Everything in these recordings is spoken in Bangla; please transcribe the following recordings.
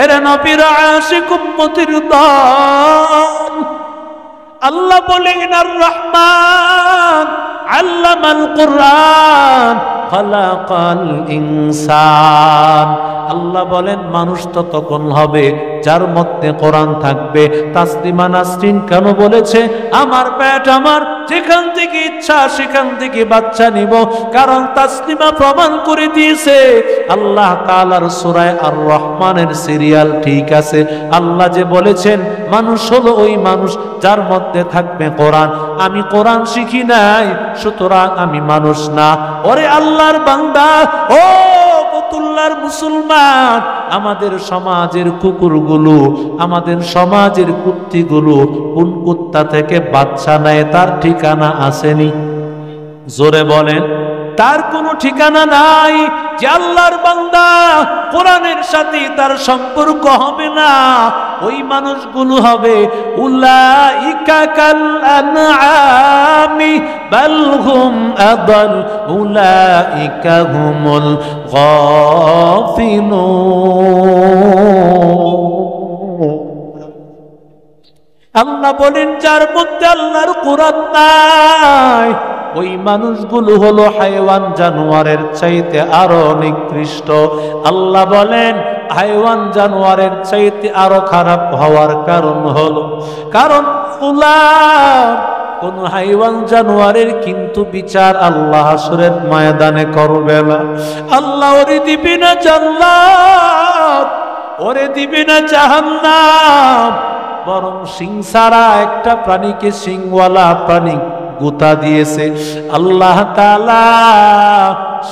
এর নবীর আশিক উম্মতির দল। আল্লাহ বলেন আর রহমান আল্লামাল কুরআন খালাকাল ইনসান। আল্লাহ বলেন মানুষ তো তখন হবে যার মধ্যে কোরআন থাকবে। তাসলিমা নাসরিন কেন বলেছে আমার পেট আমার, যেখান থেকে ইচ্ছা সেখান থেকে বাচ্চা নিব? কারণ তাসলিমা প্রমাণ করে দিয়েছে আল্লাহ তাআলার সূরা আর রহমানের সিরিয়াল ঠিক আছে। আল্লাহ যে বলেছেন মানুষ হলো ওই মানুষ যার মধ্যে থাকবে কোরআন। আমি কোরআন শিখি নাই সুতরাং আমি মানুষ না। ওরে আল্লাহর বান্দা, ও ফতুল্লার মুসলমান, আমাদের সমাজের কুকুরগুলো, আমাদের সমাজের কুত্তিগুলো কোন কুত্তা থেকে বাচ্চা নেয় তার ঠিকানা আসেনি? জোরে বলেন, তার কোনো ঠিকানা নাই। যে আল্লাহর বান্দা কোরআনের সাথে তার সম্পর্ক হবে না, ওই মানুষগুলো হবে উলাইকা কাল আনআমি বাল হুম আদাল উলাইকা হুমুল গাফিলুন। আল্লাহ বলেন যার মধ্যে আল্লাহর কোরআন নাই ওই মানুষগুলো হলো হাইওয়ান জানোয়ারের চাইতে আরো নিকৃষ্ট। আল্লাহ বলেন হাইওয়ান জানোয়ারের চাইতে আরো খারাপ হওয়ার কারণ হলো কারণ কোন হাইওয়ান জানোয়ারের কিন্তু বিচার আল্লাহ হাসরের ময়দানে করবে না। আল্লাহ ওরে দিবে না জান্নাত, ওরে দিবে না জাহান্নাম, বরং সিং ছাড়া একটা প্রাণীকে সিংওয়ালা প্রাণী গুতা দিয়েছে আল্লাহ তাআলা।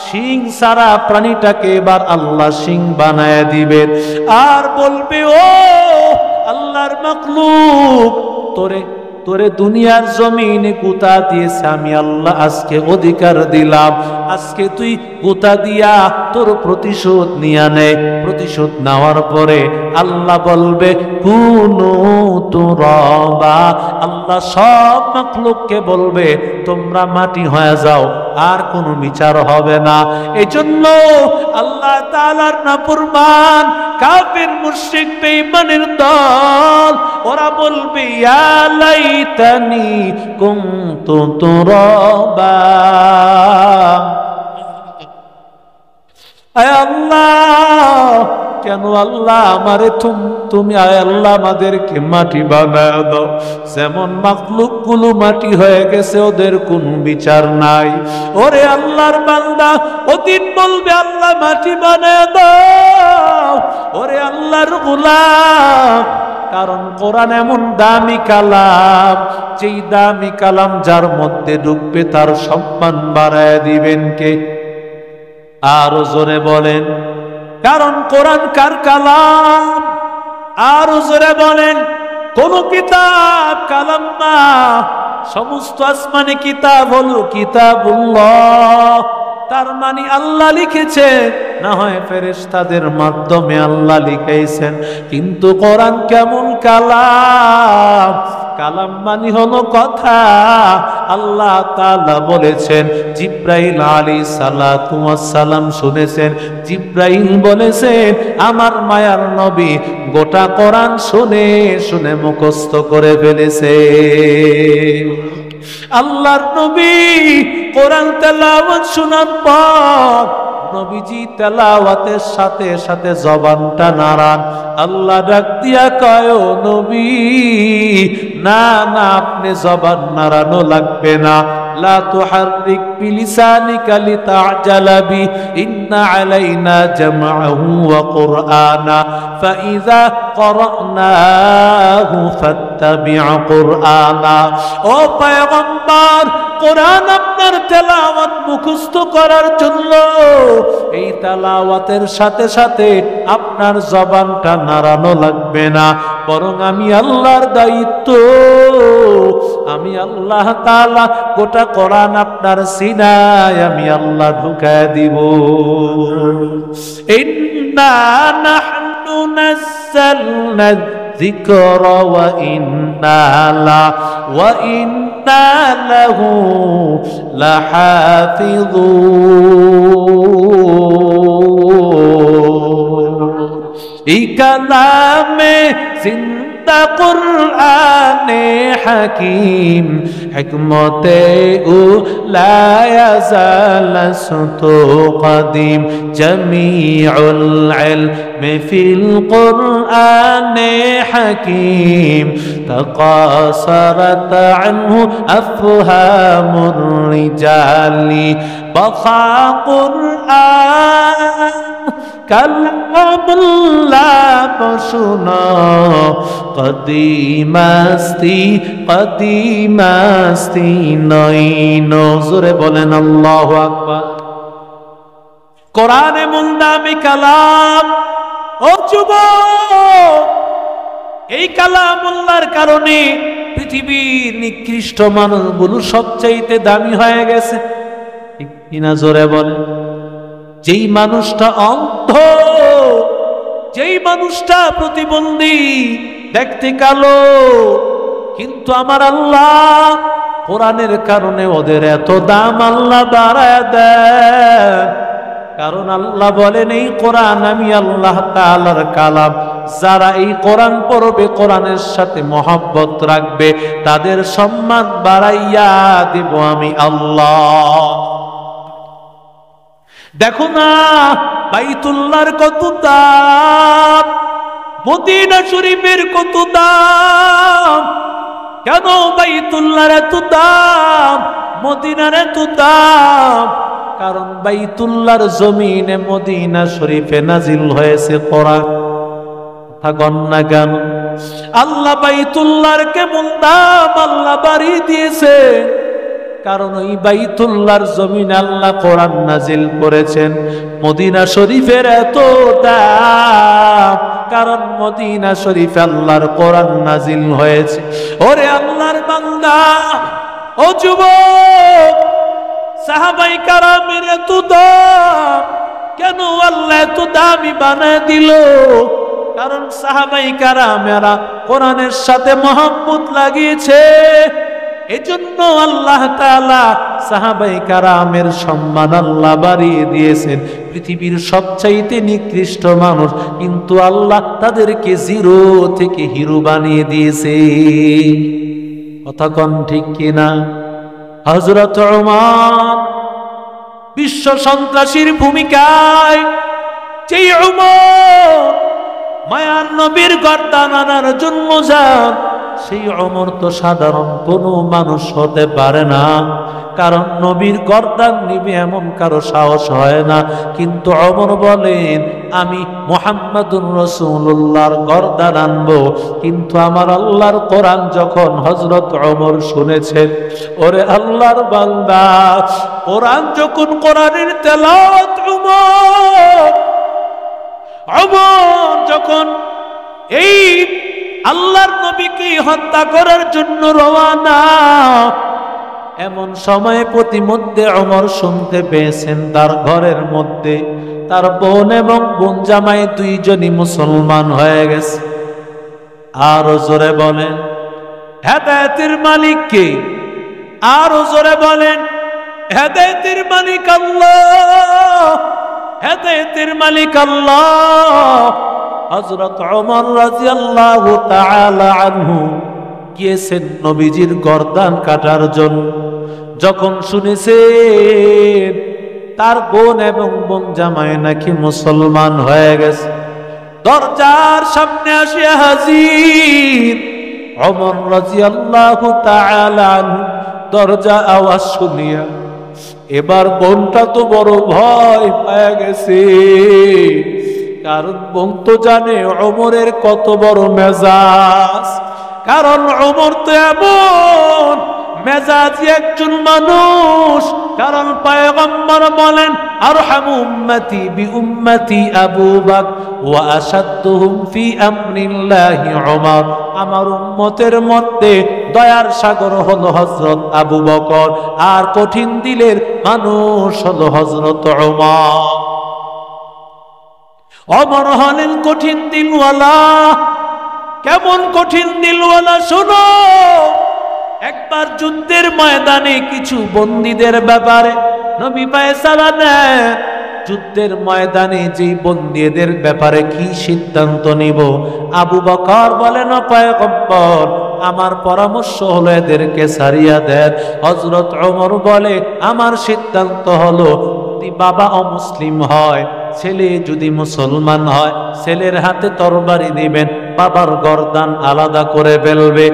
সিং ছাড়া প্রাণীটাকে এবার আল্লাহ সিং বানায় দিবে আর বলবে ও আল্লাহর মাখলুক, তোরে তোরে দুনিয়ার জমিনে গুতা দিয়েছে আমি আল্লাহ আজকে অধিকার দিলাম, আজকে তুই গুতা দিয়া তোর প্রতিশোধ নিয়া নে। প্রতিশোধ নেওয়ার পরে আল্লাহ বলবে কুনু তুরাবা। আল্লাহ সব মাখলুককে বলবে তোমরা মাটি হয়ে যাও, আর কোনো বিচার হবে না। এজন্য আল্লাহ তাআলার নাফরমান কাফির মুশরিক বেঈমানের দল ওরা বলবে ইয়া লাইতানি কুনতু তুরাবা। আয় আল্লাহ, কেন আল্লাহ আমারে তুমি আয় আল্লাহ আমাদেরকে মাটি বানায় দাও। যেমন মাখলুক গুলো মাটি হয়ে গেছে, ওদের কোনো বিচার নাই। ওরে আল্লাহর বান্দা ওদিন বলবে আল্লাহ মাটি বানায় দাও। ওরে আল্লাহর গোলাম, কারণ কোরআন এমন দামি কালাম, যেই দামি কালাম যার মধ্যে ঢুকবে তার সম্মান বাড়ায় দিবেন কে? আরো জোরে বলেন, কারণ কোরআন কার কালাম? আরো জোরে বলেন, কোন কিতাব কালাম না, সমস্ত আসমানি কিতাব হলো কিতাবুল্লাহ। তার মানে আল্লাহ লিখেছে, না হয় ফেরেশতাদের মাধ্যমে আল্লাহ লিখাইছেন। কিন্তু কোরআন কেমন কালাম? কালাম মানে হলো কথা। আল্লাহ তাআলা বলেছেন জিব্রাইল আলাইহিস সালাতু ওয়াস সালাম শুনেছেন, জিব্রাইল বলেছেন আমার মায়ার নবী গোটা কোরআন শুনে শুনে মুখস্থ করে ফেলেছে। আল্লাহর নবী কোরআন তেলাওয়াত শোনার পর নবীজি তেলাওয়াতের সাথে সাথে জবানটা নাড়ান। আল্লাহ ডাক দিয়া কয় ও নবী, না না আপনি জবান নাড়ানো লাগবে না। লা তুহাররিক বিলিসানিকা লিতা'জালা বি ইন্না আলাইনা জামআহু ওয়া কুরআনা ফাইযা ক্বরানাহু ফাত্তাবি' কুরআনা। ও পয়গম্বর, কোরআন আপনার তেলাওয়াত মুখস্থ করার জন্য এই তেলাওয়াতের সাথে সাথে আপনার জবানটা নাড়ানো লাগবে না, বরং আমি আল্লাহর দায়িত্ব, আমি আল্লাহ তাআলা গোটা কোরআন আপনার সিনায় আমি আল্লাহ ঢুকায় দিব। ইন্না নাহনু নাযালনা যিকরা ওয়া ইন্না লাহু লাহাফিযুন। এই কালামে জিন্দা কুরআনে হাকিম হিকমতে ও লা ইয়াজাল সুতু কদিম জামিউল ইলমি ফিল কুরআনে হাকিম তাকাসারাত আনহু আফহামুর রিজালি বাখা কুরআন কালামুল্লাহ শুনো কদিমাস্তি নইন জোরে বলেন আল্লাহু আকবার। কোরআনে মূল নামে কালাম। ও যুবক, এই কালামুল্লাহর কারণে পৃথিবীর নিকৃষ্ট মানুষগুলো সবচাইতে দামি হয়ে গেছে। ঠিক কিনা জোরে বলেন। যেই মানুষটা অন্ধ, যেই মানুষটা প্রতিবন্ধী, দেখতে কালো, কিন্তু আমার আল্লাহ কোরআনের কারণে ওদের এত দাম আল্লাহ বাড়ায় দেন। কারণ আল্লাহ বলেন এই কোরআন আমি আল্লাহ তাআলার কালাম। যারা এই কোরআন পড়বে, কোরআনের সাথে মহব্বত রাখবে, তাদের সম্মান বাড়াইয়া দেব আমি আল্লাহ। দেখো না বাইতুল্লাহর কত দাম, মদিনা শরীফের কত দাম। কেন বাইতুল্লাহর এত দাম, মদিনার এত দাম? কারণ বাইতুল্লাহর জমিনে মদিনা শরীফে নাজিল হয়েছে কোরআন। কথা গন্না কেন? আল্লাহ বাইতুল্লাহর কেমন দাম আল্লাহ বাড়িয়ে দিয়েছে, কারণ ওই বাইতুল্লাহর জমিনে আল্লাহ কোরআন নাজিল করেছেন। মদিনা শরীফের এত দাম কারণ মদিনা শরীফে আল্লাহর কোরআন নাজিল হয়েছে। ওরে আল্লাহর বান্দা, ও যুবক, সাহাবাই কারামের এত দাম কেন আল্লাহ এত দামি বানায় দিল? কারণ সাহাবাই কারামেরা কোরআনের সাথে মহব্বত লাগিয়েছে। এজন্য আল্লাহ তাআলা সাহাবাই কারামের সম্মান আল্লাহ বাড়িয়ে দিয়েছেন। পৃথিবীর সবচাইতে নিকৃষ্ট মানুষ, কিন্তু আল্লাহ তাদেরকে জিরো থেকে হিরো বানিয়ে দিয়েছে। কথা কোন ঠিক কিনা? হযরত ওমর বিশ্ব সন্ত্রাসীর ভূমিকায়, যেই ওমর মায়ার নবীর গর্দান আনার জন্য যান, সেই ওমর তো সাধারণ কোনো মানুষ হতে পারে না। কারণ নবীর গর্দান নিবে এমন কারো সাহস হয় না। কিন্তু ওমর বলেন আমি মুহাম্মাদুর রাসূলুল্লাহর গর্দান আনবো। কিন্তু আমার আল্লাহর কোরআন যখন হযরত ওমর শুনেছেন, ওরে আল্লাহর বান্দা, কোরআন যখন কোরআনের তেলাওয়াত ওমর যখন এই আল্লাহর নবীকে হত্যা করার জন্য রওয়ানা, এমন সময় প্রতিমধ্যে ওমর শুনতে পেয়েছেন তার ঘরের মধ্যে তার বোন এবং বোন জামাই দুইজনই মুসলমান হয়ে গেছে। আরো জোরে বলেন হেদায়েতের মালিক কে? আরো জোরে বলেন হেদায়েতের মালিক আল্লাহ, হেদায়েতের মালিক আল্লাহ। হযরত ওমর রাদিয়াল্লাহু তাআলা আনহু গিয়েছেন নবীজির গর্দান কাটার জন্য। যখন শুনেছেন তার বোন এবং বোন জামাই নাকি মুসলমান হয়ে গেছে, দরজার সামনে আসিয়া হাজির ওমর রাদিয়াল্লাহু তাআলা আনহু। দরজা আওয়াজ শুনিয়া এবার বোনটা তো বড় ভয় পেয়ে গেছে। কারণ বোন তো জানে ওমরের কত বড় মেজাজ। কারণ ওমর তো এমন মেজাজি একজন মানুষ। কারণ পয়গম্বর বলেন আরহামু উম্মতি বিউম্মতি আবু বকর ওয়া আশাদ্দুহুম ফি আমরিল্লাহি ওমর। আমার উম্মতের মধ্যে দয়ার সাগর হলো হযরত আবু বকর, আর কঠিন দিলের মানুষ হলো হযরত ওমর। ওমর হলেন কঠিন দিলওয়ালা। কেমন কঠিন দিলওয়ালা শোনো। একবার যুদ্ধের ময়দানে কিছু বন্দীদের ব্যাপারে নবী ফয়সালা দেন, যুদ্ধের ময়দানে যেই বন্দীদের ব্যাপারে কি সিদ্ধান্ত নিব? আবু বকর বলেন, ও পয়গম্বর, আমার পরামর্শ হলো এদেরকে ছাড়িয়া দেন। হযরত ওমর বলে, আমার সিদ্ধান্ত হলো যদি বাবা অমুসলিম হয়, ছেলে যদি মুসলমান হয়, ছেলের হাতে তরবারি দিবেন, বাবার গর্দান আলাদা করে ফেলবে।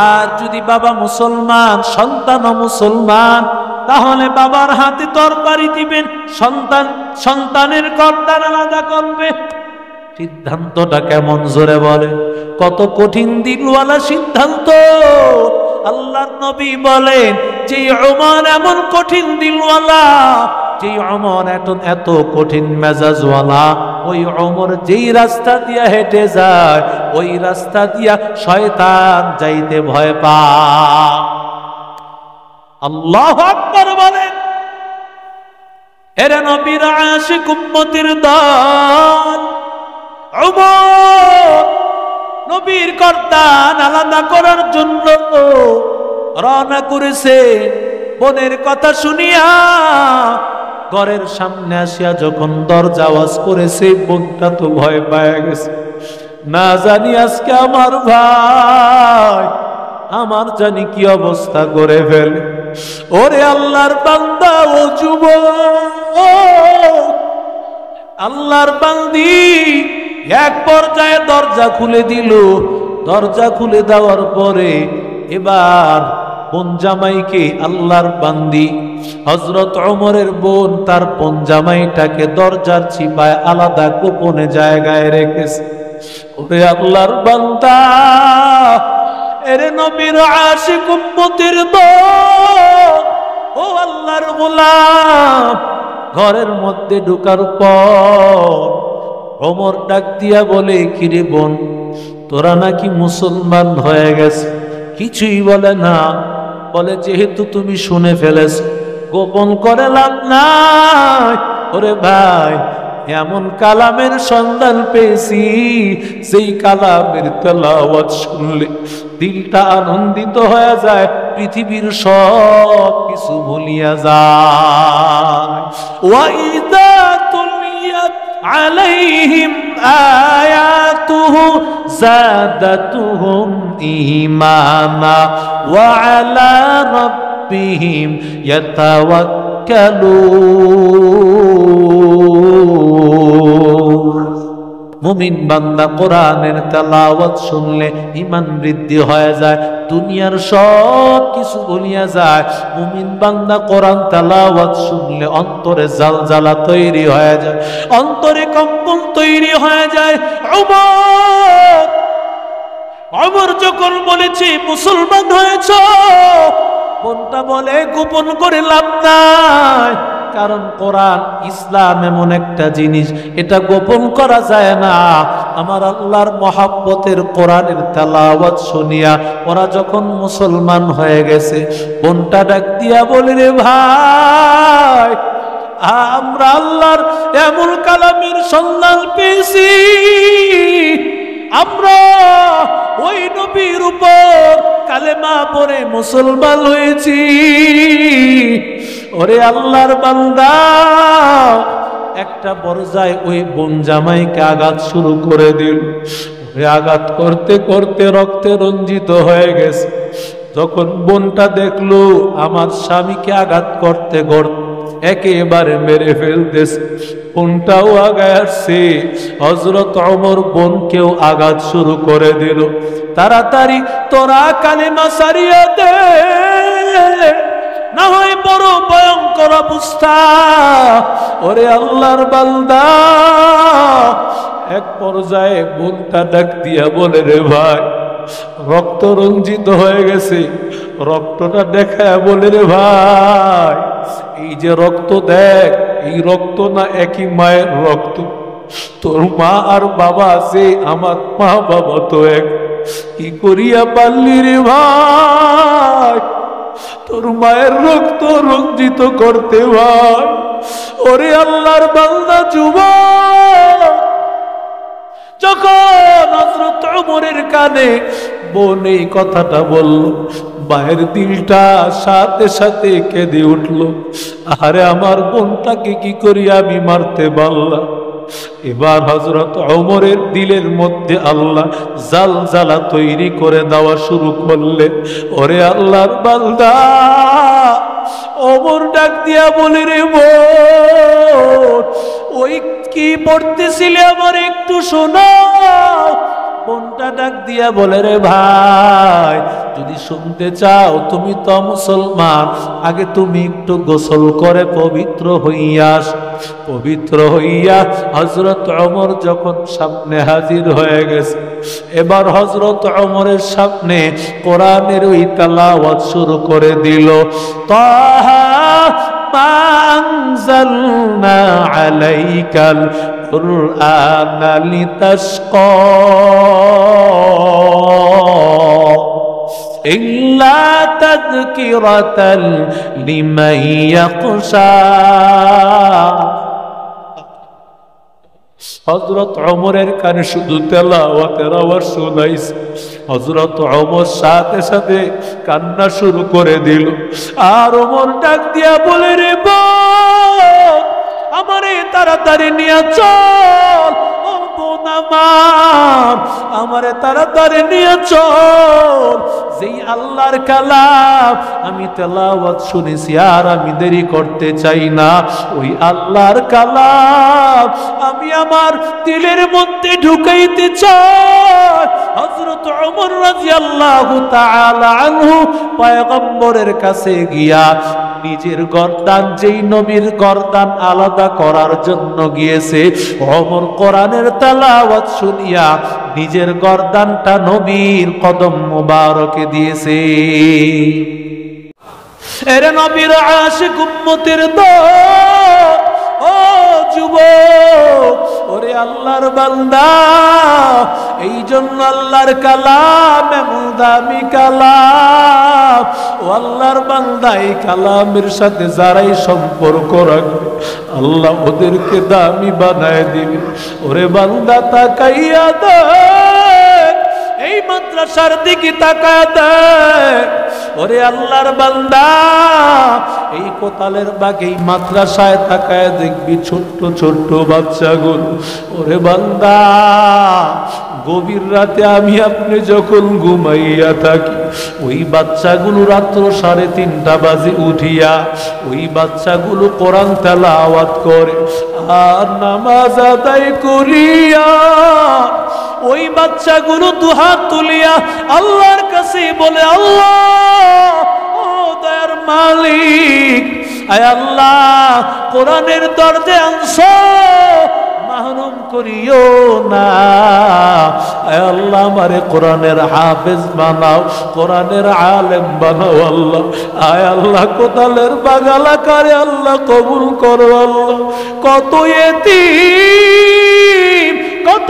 আর যদি বাবা মুসলমান, সন্তানও মুসলমান, তাহলে বাবার হাতে তরবারি দিবেন, সন্তানের গর্দান আলাদা করবে। সিদ্ধান্তটা কেমন জোরে বলে, কত কঠিন দিলওয়ালা সিদ্ধান্ত। আল্লাহর নবী বলেন যে ওমর এমন কঠিন দিলওয়ালা, যে ওমর এত কঠিন মেজাজওয়ালা, ওই ওমর যেই রাস্তা দিয়া হেঁটে যায়, ওই রাস্তা দিয়া শয়তান যাইতে ভয় পায়। আল্লাহু আকবার বলেন। এরা নবীর আশিক উম্মতের দল, ওমর নবীর গর্দান আলাদা করার জন্য রওনা করেছে। বোনের কথা শুনিয়া ঘরের সামনে আসিয়া যখন দরজা আওয়াজ করেছে, বোনটা তো ভয় পায় গেছে। না জানি আজকে আমার ভাই আমার জানি কি অবস্থা করে ফেলে। ওরে আল্লাহর বান্দা, ও যুবক, আল্লাহর বান্দি এক পর্যায়ে দরজা খুলে দিল। দরজা খুলে দেওয়ার পরে এবার বোন জামাইকে, আল্লাহর বান্দি হযরত ওমরের বোন তার বোন জামাইটাকে দরজার চিপায় আলাদা গোপনে জায়গায় রেখেছে। ওরে আল্লাহর বান্দা, এরে নবীর আশিক উম্মতের দল, ও আল্লাহর গোলাম, ঘরের মধ্যে ঢোকার পর ওমর ডাক দিয়া বলে, কিরে বোন, তোরা নাকি মুসলমান হয়ে গেছে? কিছুই বলে না। বলে, যেহেতু তুমি শুনে ফেলেছ, গোপন করে লাভ নাই। ওরে ভাই, এমন কালামের সন্ধান পেয়েছি, সেই কালামের তেলাওয়াত শুনলে দিলটা আনন্দিত হয়ে যায়, পৃথিবীর সব কিছু ভুলিয়া যায়। ওয়াইদা তুলিয়াত আলাইহিম আয়াতুহু যাদাতুহুম ঈমানা ওয়া আলা রাব্বিহিম ইয়াতাওয়াক্কালুন। মুমিন বান্দা কোরআনের তেলাওয়াত শুনলে ঈমান বৃদ্ধি হয়ে যায়, দুনিয়ার সব কিছু ভুলিয়া যায়। মুমিন বান্দা কোরআন তেলাওয়াত শুনলে অন্তরে জালজালা তৈরি হয়ে যায়, অন্তরে কম্পন তৈরি হয়ে যায়। ওমর যখন বলেছে মুসলমান হয়েছ, বোনটা বলে গোপন করে লাভ নাই, কারণ কোরআন ইসলাম এমন একটা জিনিস, এটা গোপন করা যায় না। আমার আল্লাহর মহাব্বতের কোরআনের তেলাওয়াত শুনিয়া ওরা যখন মুসলমান হয়ে গেছে, বোনটা ডাক দিয়া বলে, রে ভাই, আমরা আল্লাহর এমন কালামের সন্ধান পেয়েছি, আমরা ওই নবীর উপর কালেমা পড়ে মুসলমান হয়েছি। ওরে আল্লাহর বান্দা, একটা পর্যায়ে ওই বোন জামাইকে আঘাত শুরু করে দিল। আঘাত করতে করতে রক্তে রঞ্জিত হয়ে গেছে। যখন বোনটা দেখলো আমার স্বামীকে আঘাত করতে করতে একেবারে মেরে ফেলতেছে, বোনটাও আগায় আসছে। হযরত ওমর বোনকেও আঘাত শুরু করে দিল। তাড়াতাড়ি তোরা কালেমা ছাড়িয়ে দে, না হয় বড় ভয়ঙ্কর অবস্থা। ওরে আল্লাহর বান্দা, এক পর্যায়ে বোনটা ডাক দিয়া বলে, রে ভাই, রক্ত রঞ্জিত হয়ে গেছে। রক্তটা দেখায় বলে, রে ভাই, এই যে রক্ত দেখ, এই রক্ত না একই মায়ের রক্ত। তোর মা আর বাবা আছে, আমার মা বাবা তো এক। কি করিয়া পারলি রে ভাই তোর মায়ের রক্ত রঞ্জিত করতে? ভাই, ওরে আল্লাহর বান্দা যুবক, যখন হযরত ওমরের কানে বোন এই কথাটা বলল, মায়ের দিলটা সাথে সাথে কেঁদে উঠল। আরে আমার বোনটাকে কি করি আমি মারতে পারলাম। এবার হযরত ওমরের দিলের মধ্যে আল্লাহ জালজালা তৈরি করে দেওয়া শুরু করলেন। ওরে আল্লাহর বান্দা, ওমর ডাক দিয়া বলে, রে বোন, ওই কি পড়তেছিলে আমার একটু শোনাও। বোনটা ডাক দিয়া বলে, রে ভাই, যদি শুনতে চাও, তুমি তো মুসলমান, আগে তুমি একটু গোসল করে পবিত্র হইয়া আস। পবিত্র হইয়া হযরত ওমর যখন সামনে হাজির হয়ে গেছে, এবার হযরত ওমরের সামনে কোরআনের ওই তেলাওয়াত শুরু করে দিল। তাহা মা আনজালনা আলাইকাল কুরআনা লিতাশকা ইল্লা তাযকিরাতাল লিমান ইয়াখশা। হযরত ওমরের কানে শুধু তেলাওয়াতের আওয়াজ শোনাইছে। হযরত ওমর সাথে সাথে কান্না শুরু করে দিল। আর ওমর ডাক দিয়া বলে, রে বোন, আমারে তাড়াতাড়ি নিয়ে চল। ও বোন আমার, আমারে তাড়াতাড়ি নিয়ে চল। যেই আল্লাহর কালাম আমি তেলাওয়াত শুনেছি, আর আমি দেরি করতে চাই না। ওই আল্লাহর কালাম আমি আমার দিলের মধ্যে ঢুকাইতে চাই। হযরত ওমর রাদিয়াল্লাহু তাআলা আনহু পয়গম্বরের কাছে গিয়া নিজের গর্দান, যেই নবীর গর্দান আলাদা করার জন্য গিয়েছে, ওমর কোরআনের তেলাওয়াত শুনিয়া নিজের গর্দানটা নবীর কদম মুবারকে দিয়েছে। এরে নবীর আশিক উম্মতের দল, ও যুবক, ওরে আল্লাহর বান্দা, এই জন্য আল্লাহর কালাম এমন দামি কালাম। ও আল্লাহর বান্দা, এই কালামের সাথে যারাই সম্পর্ক রাখবে, আল্লাহ ওদেরকে দামি বানায় দিবে। ওরে বান্দা, তাকাইয়া দেখ, এই মাদ্রাসার দিকে তাকায় দেখ। ওরে আল্লাহর বান্দা, এই কোতালের বাগ, এই মাদ্রাসায় তাকায় দেখবি ছোট্ট ছোট্ট বাচ্চাগুলো। ওরে বান্দা, গভীর রাতে আমি আপনি যখন ঘুমাইয়া থাকি, ওই বাচ্চাগুলো রাত্র 3:30 বাজে উঠিয়া ওই বাচ্চাগুলো কোরআন তেলাওয়াত করে আর নামাজ আদায় করিয়া ওই বাচ্চাগুলো দুহাত তুলিয়া আল্লাহর কাছে বলে, আল্লাহ, ও দয়ার মালিক, আয় আল্লাহ, কোরআনের দরজে আনছো, মাহরুম করিও না। আয় আল্লাহ, আমারে কোরআনের হাফেজ বানাও, কোরআনের আলেম বানাও আল্লাহ। আয় আল্লাহ, কোতালের বাগালাকারে আল্লাহ কবুল করো আল্লাহ। কত এতিম, কত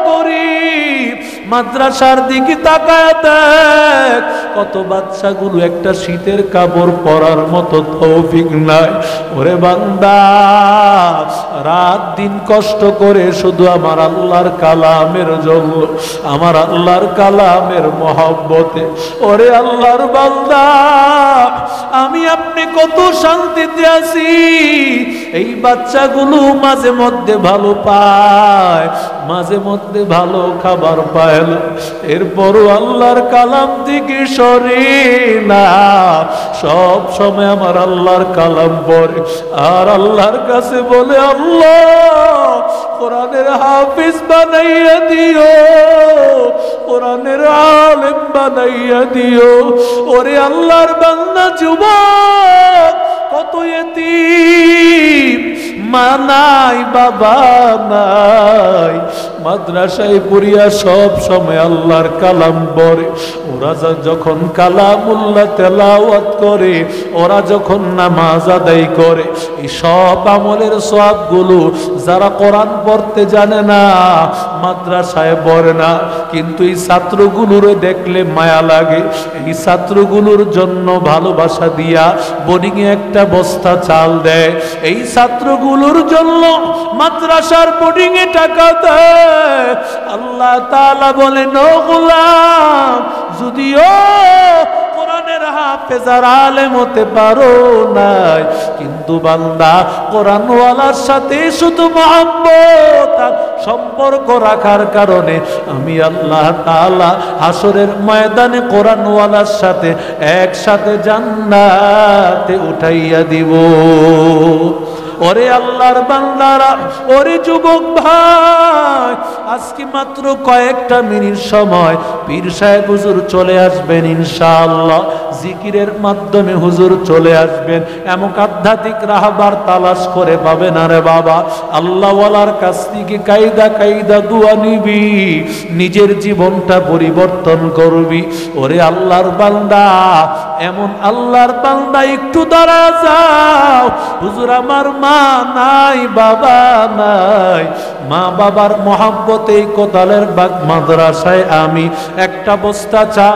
গরিব, মাদ্রাসার দিকে তাকায় দেখ, কত বাচ্চাগুলো একটা শীতের কাপড় পরার মতো তৌফিক নাই। ওরে বান্দা, রাত দিন কষ্ট করে শুধু আমার আল্লাহর কালামের জন্য, আমার আল্লাহর কালামের মহব্বতে, ওরে আল্লাহর বান্দা, আমি আপনি কত শান্তিতে আছি। এই বাচ্চাগুলো মাঝে মধ্যে ভালো পায়, মাঝে মধ্যে ভালো খাবার পায় না, এরপরও আল্লাহর কালাম থেকে সরে না। সব সময় আমার আল্লাহর কালাম পড়ে আর আল্লাহর কাছে বলে, আল্লাহ, কোরআনের হাফিজ বানাইয়া দিও, কোরআনের আলেম বানাইয়া দিও। ওরে আল্লাহর বান্দা যুবক, কত এতিম, মা নাই, বাবা নাই, মাদ্রাসায় পড়িয়া সব সময় আল্লাহর কালাম পড়ে। ওরা যখন কালামুল্লাহ তেলাওয়াত করে, ওরা যখন নামাজ আদায় করে, এই সব আমলের সওয়াবগুলো যারা কোরআন পড়তে জানে না, মাদ্রাসায় পড়ে না, কিন্তু এই ছাত্রগুলোর দেখলে মায়া লাগে। এই ছাত্রগুলোর জন্য ভালোবাসা দিয়া বোর্ডিংয়ে একটা বস্তা চাল দেয়, এই ছাত্রগুলোর জন্য মাদ্রাসার বোর্ডিংয়ে টাকা দেয়। আল্লাহ তাআলা বলেন ও গোলাম, যদিও কোরআনের হাফেজ আর আলেম হতে পারো নাই, কিন্তু বান্দা কোরআনওয়ালার সাথে শুধু মহব্বত আর সম্পর্ক রাখার কারণে আমি আল্লাহ তাআলা হাসরের ময়দানে কোরআনওয়ালার সাথে একসাথে জান্নাতে উঠাইয়া দিব। ওরে আল্লাহর বান্দারা, ওরে যুবক ভাই, আজকে মাত্র কয়েকটা মিনিট সময় পীর সাহেব হুজুর চলে আসবেন ইনশাআল্লাহ। জিকিরের মাধ্যমে হুজুর চলে আসবেন। এমন আধ্যাত্মিক রাহবার তালাশ করে পাবে না রে বাবা। আল্লাহওয়ালার কাছ থেকে কায়দা দোয়া নিবি, নিজের জীবনটা পরিবর্তন করবি। ওরে আল্লাহর বান্দা, এমন আল্লাহর বান্দা একটু দাঁড়া যাও। হুজুর আমার মা নাই, বাবা নাই, মা বাবার মহব্বতে কোদালের বাগ মাদ্রাসায় আমি একটা বস্তা চা